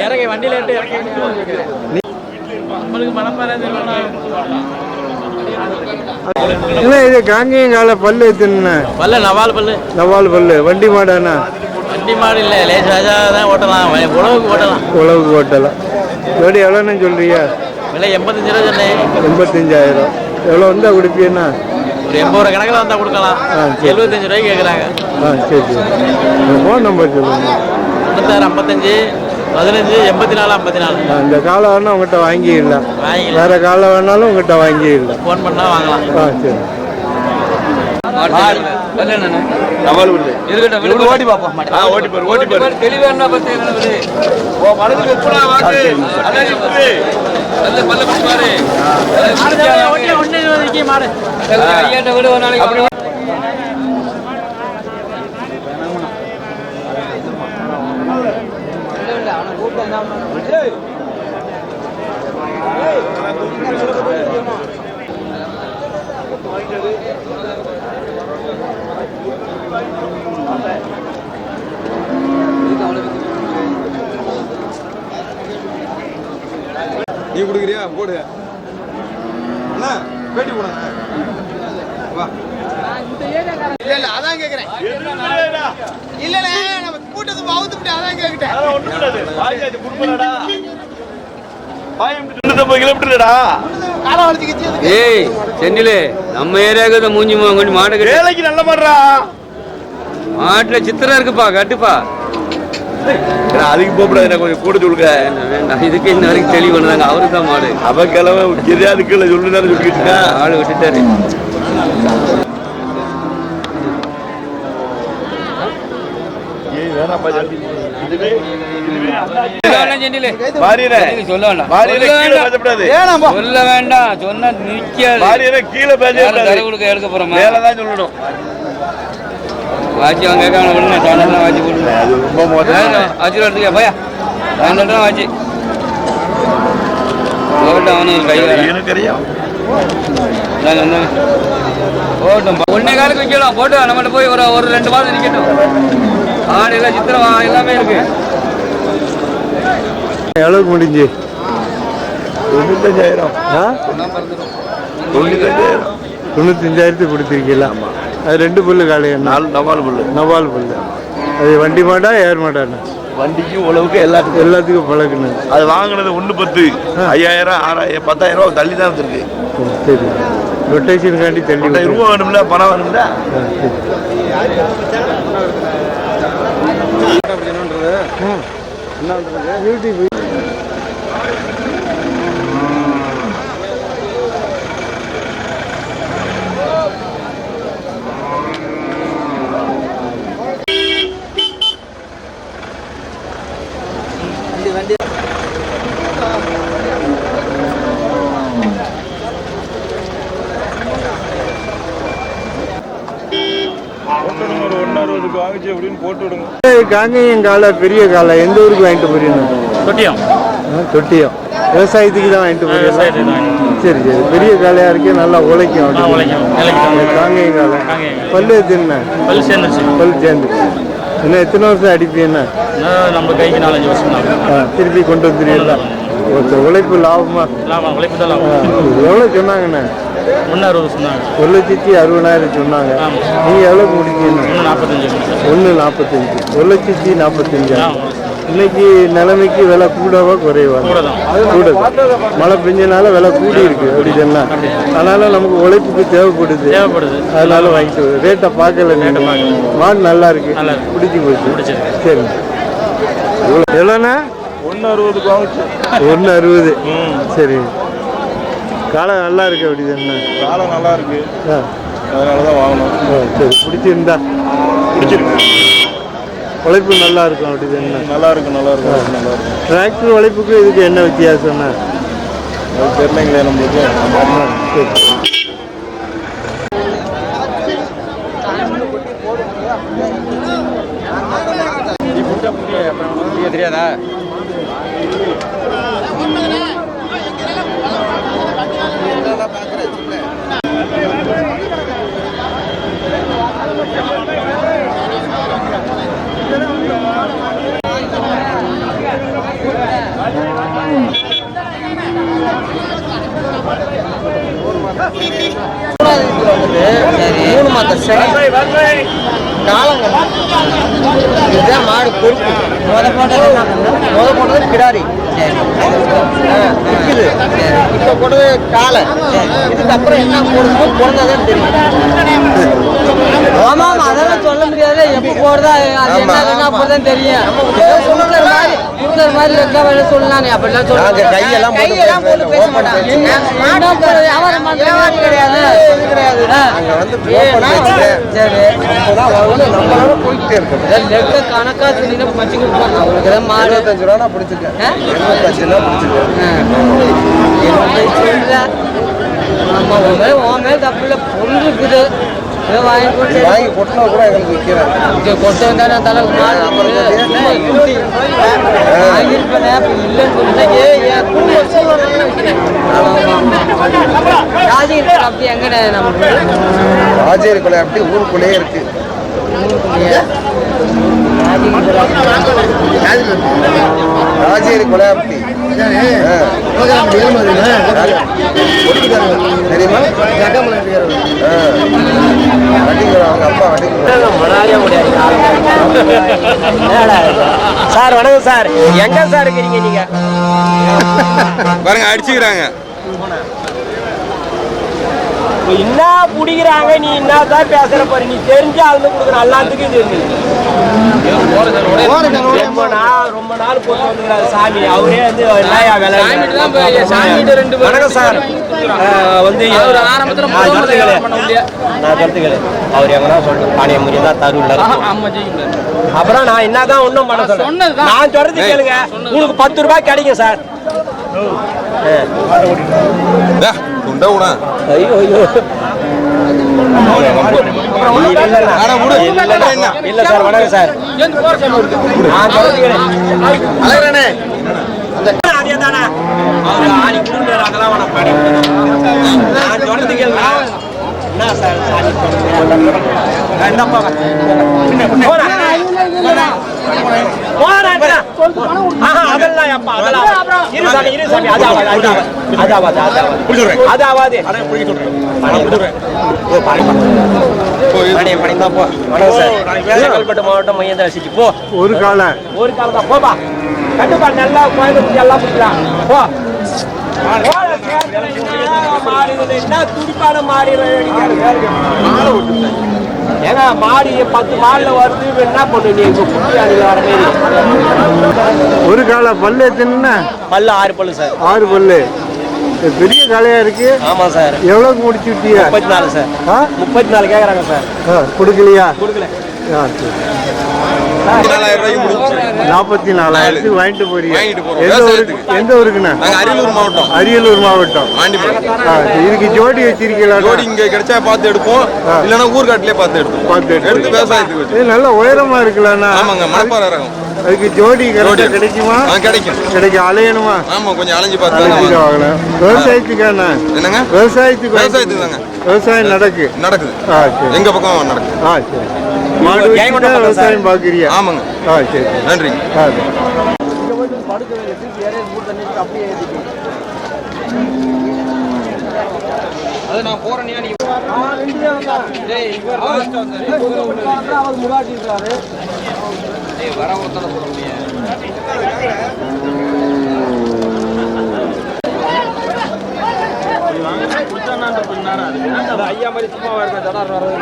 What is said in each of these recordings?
இறங்கி வண்டியில இது காங்கேயங்கால பல்லு எத்தனை பல்லு? நவால் பல்லு. நவால் பல்லு. வண்டி மாடானா? வண்டி மாடு இல்லை, லேசாக தான் ஓட்டலாம், உழவுக்கு ஓட்டலாம். உழவுக்கு ஓட்டலாம். ஜோடி எவ்வளோன்னு சொல்றியா? விலை 85 ரூபா சொன்னேன். 85,000. எவ்வளோ வந்தால் கொடுப்பீன்னா? ஒரு 80 ரூபா கணக்கில் வந்தால் கொடுக்கலாம். 75 ரூபாய்க்கு கேட்குறாங்க. சரி சரி. ஃபோன் நம்பர் சொல்லுங்க. 96 55 15 84 54. இந்த காலை வேணா உங்கள்கிட்ட வாங்கிடலாம். வேற காலை வேணாலும் உங்கள்கிட்ட வாங்கிடலாம். ஃபோன் பண்ணால் வாங்கலாம். சரி. ஓட்டி பார்ப்போம். ஓட்டி பாரு, ஓட்டி பாரு. தெளிவான நீ கொடுக்குறியா? போடு. அண்ணா பேட்டி போடுங்க. வா. இல்ல அதான் கேக்குறேன். இல்ல நம்ம கூட்டத்து பவுத்துட்டு அதான் கேக்குறேன். அத ஒண்ணு கூடாது. வாய்ச்சாச்சு குடுறடா. 5 கிலோமீட்டர்டா. கால வர்த்திக்கிச்சு. ஏய் சென்னிலே நம்ம ஏரியாக்கு மூஞ்சி கொஞ்சம் மாடு கட்டி. வேலைக்கு நல்ல மாடுறா. மாட்டுல சித்திரம் இருக்குப்பா, கட்டுப்பா. அதுக்கு போகக்கூடாது, கொஞ்சம் கூட சொல்லுங்க. இதுக்கு இந்த வரைக்கும் தெளிவு பண்ணுறாங்க. அவருக்கு தான் மாடு. அவன் கிழமை அதுக்கு சொல்லுனாரு சொல்லிட்டு ஆள் விட்டுட்டாரு. சொல்ல வேண்டாம், சொன்னா நிக்காது. கீழே எடுக்க போறோம், மேலதான் சொல்லணும். வாட்சி அவங்க கேட்க விடுங்க, சேனல்லாம் வாட்சி போடுங்க. வாட்சி எடுத்துக்க பையா, 2 வாட்சி போட்டு அவனுக்கு கை போட்டும். 1 காலுக்கு விற்கலாம் போட்டு நம்மகிட்ட போய் ஒரு 2 மாதம் நிற்கட்டும். ஆடு எல்லாம் சித்திரம் எல்லாமே இருக்கு. எவ்வளவுக்கு முடிஞ்சு? 95,000. 95,000 கொடுத்துருக்கீங்களா? அது 2 புல்லு காலையா? 4 நவால் புல்லு. நவால் புல்லு. அது வண்டி மாடா ஏர் மாடாண்ணா? வண்டிக்கு உழவுக்கு எல்லாத்துக்கும் பழக்கணும். அது வாங்கினது 110 5,000 6,000 10,000 ரூபா தள்ளி தான் வந்துருக்கு. சரி. ரொட்டேஷனுக்காண்டி தள்ளி ரூபா வேணும்ல, பணம் வேணும்ல. என்ன யூடியூப் காங்கேயங்கால பெரிய காலை எந்த ஊருக்கு வாங்கிட்டு போறீங்க? தொட்டியம். தொட்டியம் விவசாயத்துக்கு தான் வாங்கிட்டு போறீங்க. சரி சரி. பெரிய காலையா இருக்கு, நல்லா உழைக்கும். காங்கேயங்கால பல்லு எத்தனை? பல் சேர்ந்து. இன்னும் எத்தனை வருஷம் அடிப்பீங்கன்னா? நம்ம கைக்கு 4-5 வருஷம் திருப்பி கொண்டு வந்துடுவீங்களா? உழைப்பு லாபமா? உழைப்பு தான் லாபம். எவ்வளோ சொன்னாங்கண்ணா? 1,60,000 சொன்னாங்க. 1,60,000 சொன்னாங்க. நீங்க எவ்வளவு முடிக்கீங்க? 1,45. 1,45,000. இன்னைக்கு நிலைமைக்கு விலை கூடவா குறைவா? கூட. மழை பெஞ்சனால விலை கூடி இருக்கு அப்படி சொன்னா. அதனால நமக்கு உழைப்புக்கு தேவைப்படுது. அதனால வாங்கிட்டு ரேட்டை பார்க்கல. மாடு நல்லா இருக்கு, பிடிச்சி போச்சு. சரி. எவ்வளோண்ணா? 1,60 வாங்கிச்சு. 1,60. சரி. காலம் நல்லா இருக்கு அப்படி தானே? காலம் நல்லா இருக்கு, அதனால தான் வாங்கணும். சரி. பிடிச்சிருந்தா? பிடிச்சிருக்கு. உழைப்பு நல்லா இருக்கும் அப்படி தானே? நல்லா இருக்கும் நல்லா இருக்கும். டிராக்டர் உழைப்புக்கு இதுக்கு என்ன வித்தியாசம்னா தெரியலைங்களே நம்மளுக்கு. சரி தெரியாதா? மூணு மாதம் காலங்க இதுதான் மாடு பொறுப்பு. முத போட்டது கிடாரி இருக்குது. இப்போ போட்டது காலை. இதுக்கப்புறம் என்ன போடுறதோ பிறந்தாதான் தெரியும். ஆமா ஆமா அதெல்லாம் சொல்ல முடியாது. எப்போ போடுறதா அது என்ன அப்பதான் தெரியும். சுடுதர் மாதிரி வைக்க வேணும் சொல்லலாம். அப்படிலாம் சொல்லுவாங்க. கையெல்லாம் போட்டு பேச மாட்டாங்க. வியாபாரம் பண்றது கிடையாது கிடையாது. சரி நம்மளோட போயிட்டே இருக்கு. லெக்க கணக்கா சொல்லி பச்சு கொடுப்பாங்க. அவங்களுக்கு தான் மாடு 25 ரூபா நான் பிடிச்சிருக்கேன். 75 ரூபா பிடிச்சிருக்கேன். நம்ம உன் மேல் தப்பு இல்லை. பொருள் இருக்குது. வாங்கி கொட்டினா கூட எங்களுக்கு விற்கிறேன். கொட்ட வந்தாலும் தலைக்கு மாடு வாங்கியிருப்பேன். இல்லைன்னு சொல்லிட்டாங்க. ராஜகிரி அப்படி எங்கடா நமக்கு? ராஜகிரி கொலை அப்படி ஊருக்குள்ளேயே இருக்கு. ராஜகிரி கொலை அப்படி தெரியுமா? அவங்க அப்பா சார் வணக்கம் சார். எங்க சார் இருக்கிறீங்க நீங்க? பாருங்க அடிச்சுக்கிறாங்க. என்ன புடிக்கிறாங்க? நீ என்னதான் பேசுற பாரு. நீ தெரிஞ்ச ஆளுன்னு கொடுக்குற எல்லாத்துக்கும் தெரிஞ்சு. ரொம்ப நாள் போட்டு வந்துக்கிறாரு சாமி. அவரே வந்து வணக்கம் சார். வந்து நான் கருத்துக்களே அவர் எங்கன்னா சொல்றேன். பாணிய முறையை தான் தருவில்ல. அப்புறம் நான் என்னதான் ஒன்றும் பண்ண சொல்றேன். நான் சொல்றது கேளுங்க. உங்களுக்கு 10 ரூபாய் கிடைக்கும் சார். ஐயோ ஐயோ இல்ல சார் வணக்கம் சார். அதே தானே அவர் ஆணி கொடுக்குறாரு. அதெல்லாம் வேணாம் பாடி. நான் சொல்றது கேளுங்க. என்ன சார் என்னப்பா அதெல்லாம் அப்பா அதெல்லாம் இரு சாமி அதாவது கல்பட்டு மாவட்டம் மையந்திர சிட்டி போ. ஒரு கால தான் போப்பா. கட்டுப்பா நல்லா கோயம்புத்தூர் எல்லாம் பிடிக்கலாம் போ. என்ன துடிப்பான மாறி ஏன்னா மாடி 10 மாடில வருது. என்ன பண்ணு நீ குட்டி அடியில் வர மாரி? ஒரு கால பல்லு எத்தனை? பல்லு 6 பல்லு சார். 6 பல்லு பெரிய காலையா இருக்கு. ஆமா சார். எவ்வளவுக்கு முடிச்சு விட்டியா? 34 சார். 34 கேக்குறாங்க சார். கொடுக்கலையா? கொடுக்கல. 44,000 வாங்கிட்டு போறீங்க. எந்த ஊருக்குண்ணா? அரியலூர் மாவட்டம். அரியலூர் மாவட்டம். இதுக்கு ஜோடி வச்சிருக்கீங்களா? ஜோடி இங்க கிடைச்சா பார்த்து எடுப்போம். இல்லைன்னா ஊர்காட்டிலே பார்த்து எடுத்து விவசாயத்துக்கு. நல்ல உயரமா இருக்குல்லண்ணா. ஆமாங்க மணப்பாறை ரகம். அதுக்கு ஜோடி கிடைக்குமா? கிடைக்கும். அலையணுமா? ஆமா கொஞ்சம் அலைஞ்சு பார்த்து வாங்கலாம். விவசாயத்துக்காண்ணா? என்னங்க விவசாயத்துக்கு தாங்க. விவசாயம் நடக்குது. எங்க பக்கம் நடக்குது. சரி மாடு விவசாயம் பாக்குறியா? ஆமாங்க. சரி நன்றி. அது நான் போறேன். வர ஒருத்தர சொல்ல முடியாது. ஐயா மாதிரி சும்மா இருக்க ஜடார் வர்றது.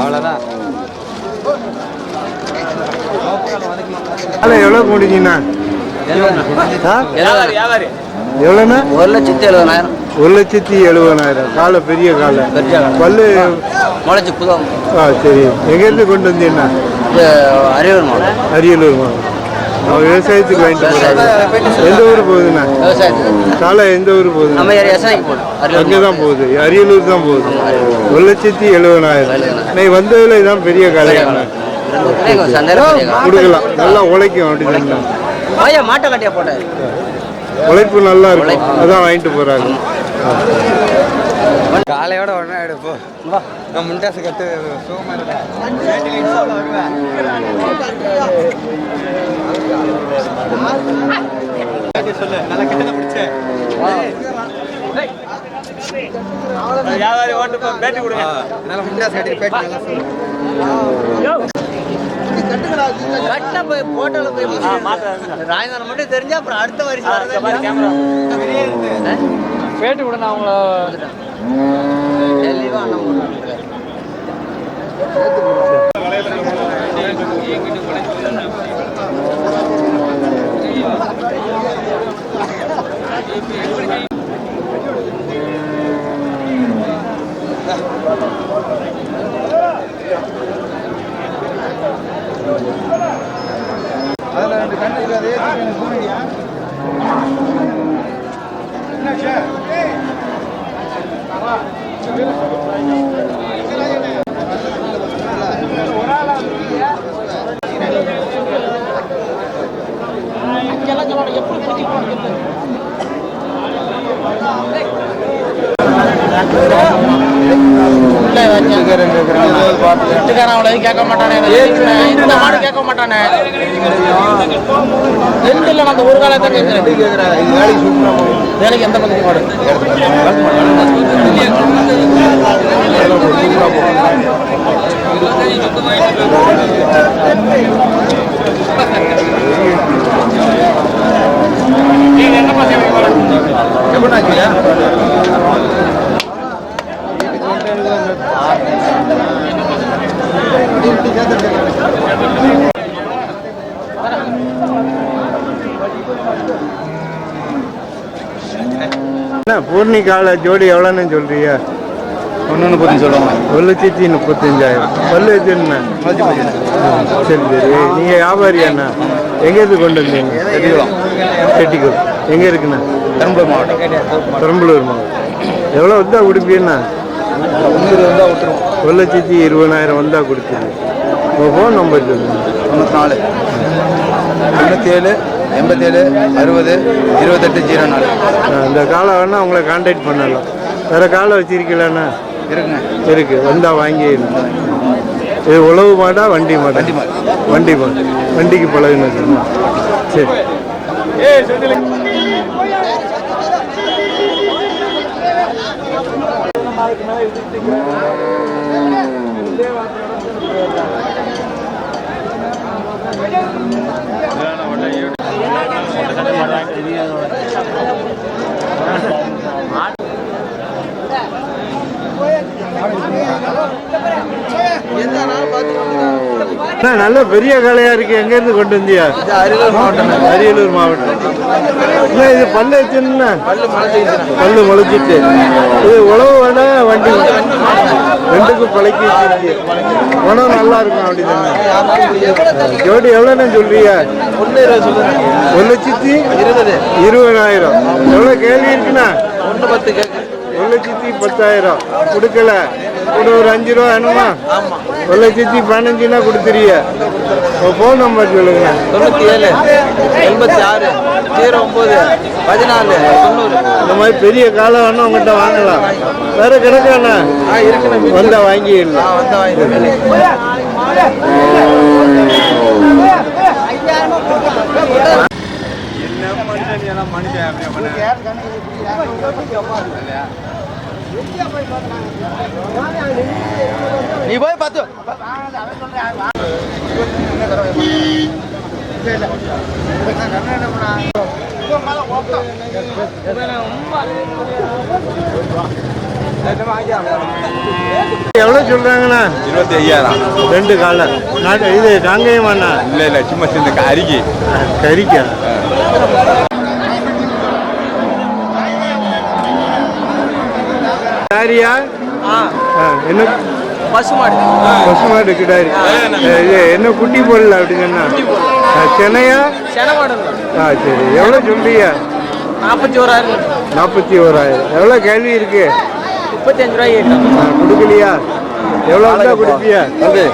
அவ்வளோதான். எவ்வளோ முடிஞ்சுண்ணா? எவ்வளோண்ணா? 1,70,000. 1,70,000. காலை பெரிய காலை, பல்லு முளைச்சி புதுவா. சரி. எங்கேருந்து கொண்டு வந்தீங்கண்ணா? அரியலூர் மாவட்டம். அரியலூர் மாவட்டம். விவசாயத்துக்கு வாங்கிட்டு போகிறாங்க. எந்த ஊர் போகுதுண்ணா? விவசாயத்துக்கு. காலை எந்த ஊர் போகுது? நம்ம எஸ்ஐக்கு போகுது. அங்கே தான் போகுது, அரியலூர் தான் போகுது. 1,70,000. இன்னைக்கு வந்ததில் இதான் பெரிய காலையாண்ணா. கொடுக்கலாம், நல்லா உழைக்கும் அப்படின்னு. மாட்டை கட்டியா போட்டாரு. உழைப்பு நல்லா இருக்கும், அதான் வாங்கிட்டு போறாங்க. காலையோட உடனே எடுப்போம். நான் முண்டாசு கட்டு சொல்லு. நல்லா கிட்ட பிடிச்சேன். பேட்டி கொடுங்க. நல்லா முண்டாசு கட்டி பேட்டி நல்லா சொல்லு. ராயந்தாரம் மட்டும் தெரிஞ்சா அப்புறம் அடுத்த வருஷம் பேட்டு கூட நான் அவங்கள தெளிவா அதில் 2 கண்ணு இருக்காது. கேட்க மாட்டானே, இந்த மாடு கேட்க மாட்டானே. ரெண்டு இல்லை, அந்த ஒரு காலத்தை வேலைக்கு எந்த பக்கத்து மாடு பூர்ணிகால ஜோடி எவ்வளோன்னு சொல்றியா? 1,30 சொல்லுவாங்க. 1,35,000. பல்லு வச்சுருண்ணா? சரி சரி. நீங்கள் வியாபாரியாண்ணா? எங்கேருந்து கொண்டு வந்தீங்க? செட்டிக்குளம். எங்கே இருக்குண்ணா? பெரம்பலூர் மாவட்டம். பெரம்பலூர் மாவட்டம். எவ்வளோ வந்தால் கொடுப்பீங்கண்ணா? 1,20,000 வந்தால் கொடுத்துருங்க. உங்கள் ஃபோன் நம்பர் சொல்லுங்கள். 94 97 87 60 28 04. இந்த காலை வேணால் உங்களை கான்டாக்ட் பண்ணலாம். வேறு காலை வச்சிருக்கலாண்ணா? இருக்குங்க. இருக்குது, வந்தால் வாங்கிடணும். இது உழவு மாடா வண்டி மாடா? வண்டி மாடு. வண்டிக்கு பழகுன்னு. சரி. நல்ல பெரிய காளையா இருக்கு. எங்க இருந்து கொண்டு வந்தியா? அரியலூர் மாவட்டம். அரியலூர் மாவட்டம். இது பல்லு வச்சுன்னா? பல்லு முளைச்சிட்டு. இது உழவு வேணா வண்டி ரெண்டுக்கும் பழக்கி வச்சிருக்கு. உணவு நல்லா இருக்கும் அப்படிதானே? ஜோடி எவ்வளோன்னு சொல்றியா? 1,20,000. எவ்வளோ கேள்வி இருக்குண்ணா? 1,10,000 கொடுக்கல. கூட ஒரு 5 ரூபா வேணுமா? 1,15,000 கொடுத்துறிய. ஃபோன் நம்பர் சொல்லுங்க. 97 86 09 14 90. இந்த மாதிரி பெரிய காலம் வேணும் உங்கள்கிட்ட வாங்கலாம். வேற கிடக்காண்ணா? வந்தா வாங்கிடலாம். நீ போய் பார்த்து என்ன எவ்வளோ சொல்றாங்கண்ணா? 25,000. ரெண்டு காலை நாட்டு இது காங்கேயமாண்ணா? இல்ல இல்ல சும்மா சின்ன அரிக்கி கறிக்கா? சாரியா? என்ன பசுமாடு பசுமாடு கிடாரி? இது என்ன குட்டி போடல அப்படிங்கன்னா சென்னையா? செனமாடு சரி. எவ்வளோ சொல்றீங்க? 41,000. 41,000. எவ்வளோ கேள்வி இருக்கு? 35 ரூபாய்க்கு கொடுக்கலையா? எவ்வளோ தான் கொடுப்பியா? அதான்